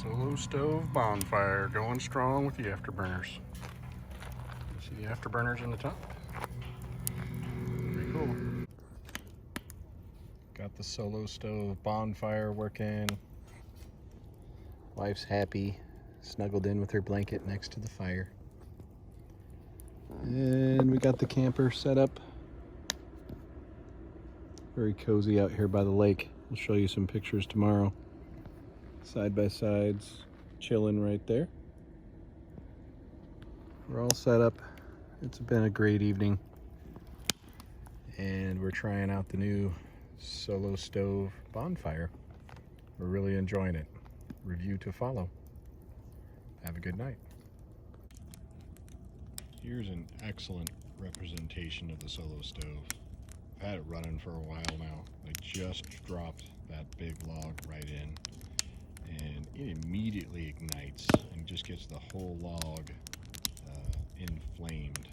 Solo stove bonfire going strong with the afterburners. See the afterburners in the top? Pretty cool. Got the solo stove bonfire working. Wife's happy, snuggled in with her blanket next to the fire. And we got the camper set up. Very cozy out here by the lake. I'll show you some pictures tomorrow. Side by sides, chilling right there. We're all set up. It's been a great evening. And we're trying out the new solo stove bonfire. We're really enjoying it. Review to follow. Have a good night. Here's an excellent representation of the solo stove. I've had it running for a while now. I just dropped that big log right in, and it immediately ignites and just gets the whole log inflamed,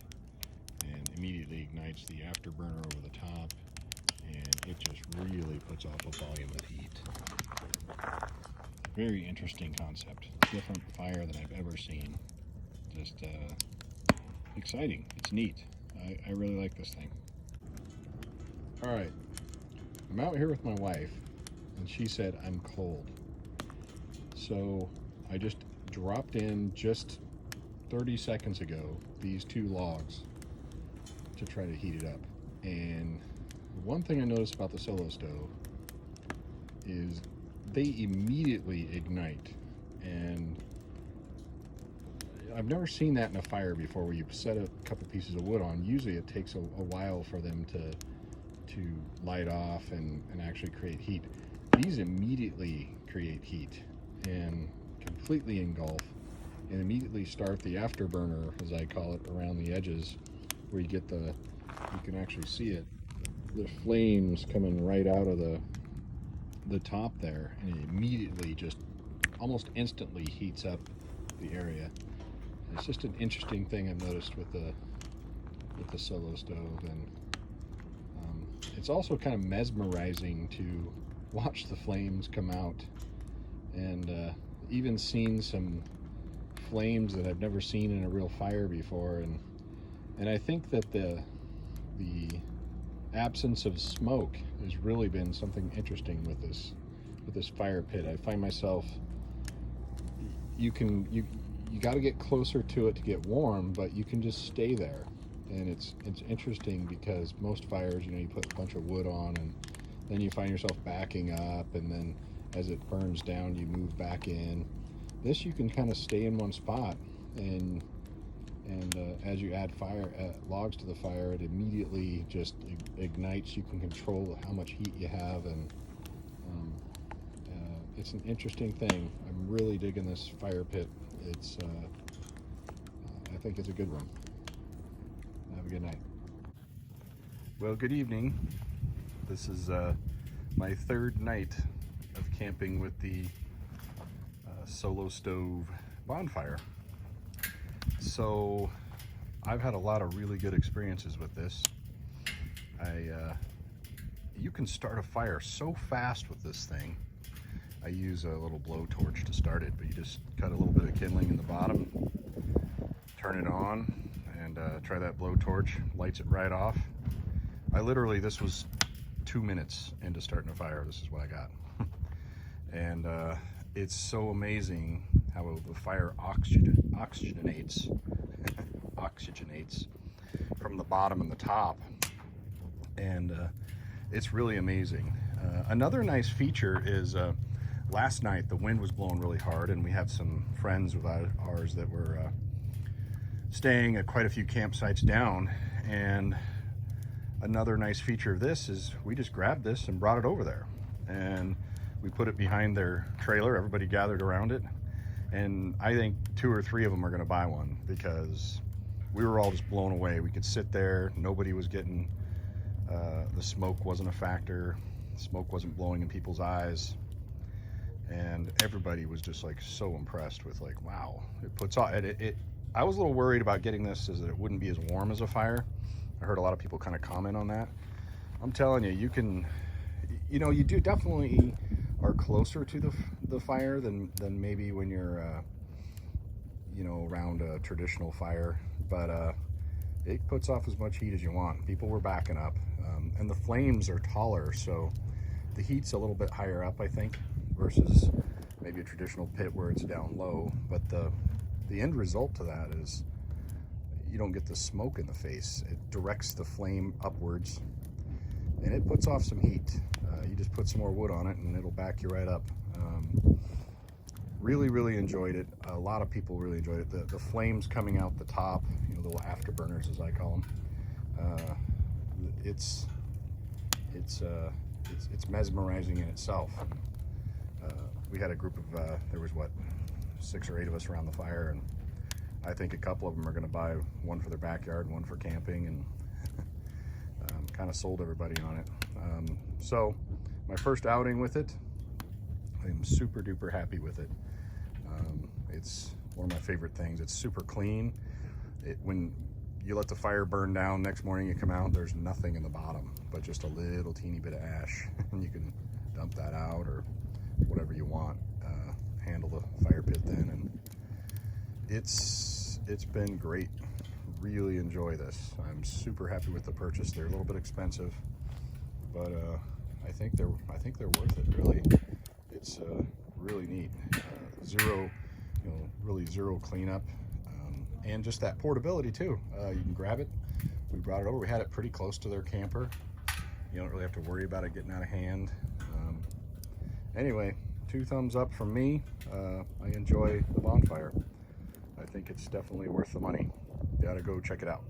and immediately ignites the afterburner over the top, and it just really puts off a volume of heat. Very interesting concept. Different fire than I've ever seen. Just exciting. It's neat. I really like this thing. All right, I'm out here with my wife, and she said I'm cold. So I just dropped in just 30 seconds ago these two logs to try to heat it up. And one thing I noticed about the solo stove is they immediately ignite, and I've never seen that in a fire before, where you set a couple pieces of wood on. Usually it takes a while for them to light off and actually create heat. These immediately create heat and completely engulf and immediately start the afterburner, as I call it, around the edges, where you can actually see it, the flames coming right out of the top there, and it immediately, just almost instantly, heats up the area. It's just an interesting thing I've noticed with the solo stove, and it's also kind of mesmerizing to watch the flames come out, and even seen some flames that I've never seen in a real fire before, and I think that the absence of smoke has really been something interesting with this fire pit. I find myself, you got to get closer to it to get warm, but you can just stay there. And it's interesting because most fires, you put a bunch of wood on, and then you find yourself backing up, and then as it burns down, you move back in. This, you can kind of stay in one spot, and as you add logs to the fire, it immediately just ignites. You can control how much heat you have, and it's an interesting thing. I'm really digging this fire pit. It's I think it's a good one. Have a good night. Well, good evening. This is my third night of camping with the solo stove bonfire. So I've had a lot of really good experiences with this. You can start a fire so fast with this thing. I use a little blowtorch to start it, but you just cut a little bit of kindling in the bottom, turn it on, and try that blowtorch, lights it right off. This was 2 minutes into starting a fire. This is what I got. And it's so amazing how the fire oxygenates from the bottom and the top, and it's really amazing. Another nice feature is last night the wind was blowing really hard, and we had some friends of ours that were staying at quite a few campsites down, and another nice feature of this is we just grabbed this and brought it over there, and we put it behind their trailer. Everybody gathered around it, and I think 2 or 3 of them are going to buy one, because we were all just blown away. We could sit there, nobody was getting the smoke wasn't a factor, smoke wasn't blowing in people's eyes, and everybody was just like so impressed with, like, wow, it puts on it. I was a little worried about getting this, is that it wouldn't be as warm as a fire. I heard a lot of people kind of comment on that. I'm telling you, you do definitely are closer to the fire than maybe when you're you know, around a traditional fire, but it puts off as much heat as you want. People were backing up, and the flames are taller, so the heat's a little bit higher up, I think, versus maybe a traditional pit where it's down low. But the end result to that is you don't get the smoke in the face. It directs the flame upwards, and it puts off some heat. You just put some more wood on it, and it'll back you right up. Really enjoyed it. A lot of people really enjoyed it. The flames coming out the top, you know, little afterburners as I call them. It's mesmerizing in itself. We had a group of there was what, 6 or 8 of us around the fire, and I think a couple of them are going to buy one for their backyard and one for camping, and kind of sold everybody on it. So my first outing with it, I'm super duper happy with it. It's one of my favorite things. It's super clean. When you let the fire burn down, next morning you come out, there's nothing in the bottom but just a little teeny bit of ash, and you can dump that out or whatever you want. Handle the fire pit then, and it's been great. Really enjoy this. I'm super happy with the purchase. They're a little bit expensive, but I think they're worth it. Really, it's really neat. Zero, you know, really zero cleanup, and just that portability too. You can grab it. We brought it over. We had it pretty close to their camper. You don't really have to worry about it getting out of hand. Anyway, 2 thumbs up from me. I enjoy the Bonfire. I think it's definitely worth the money. You gotta go check it out.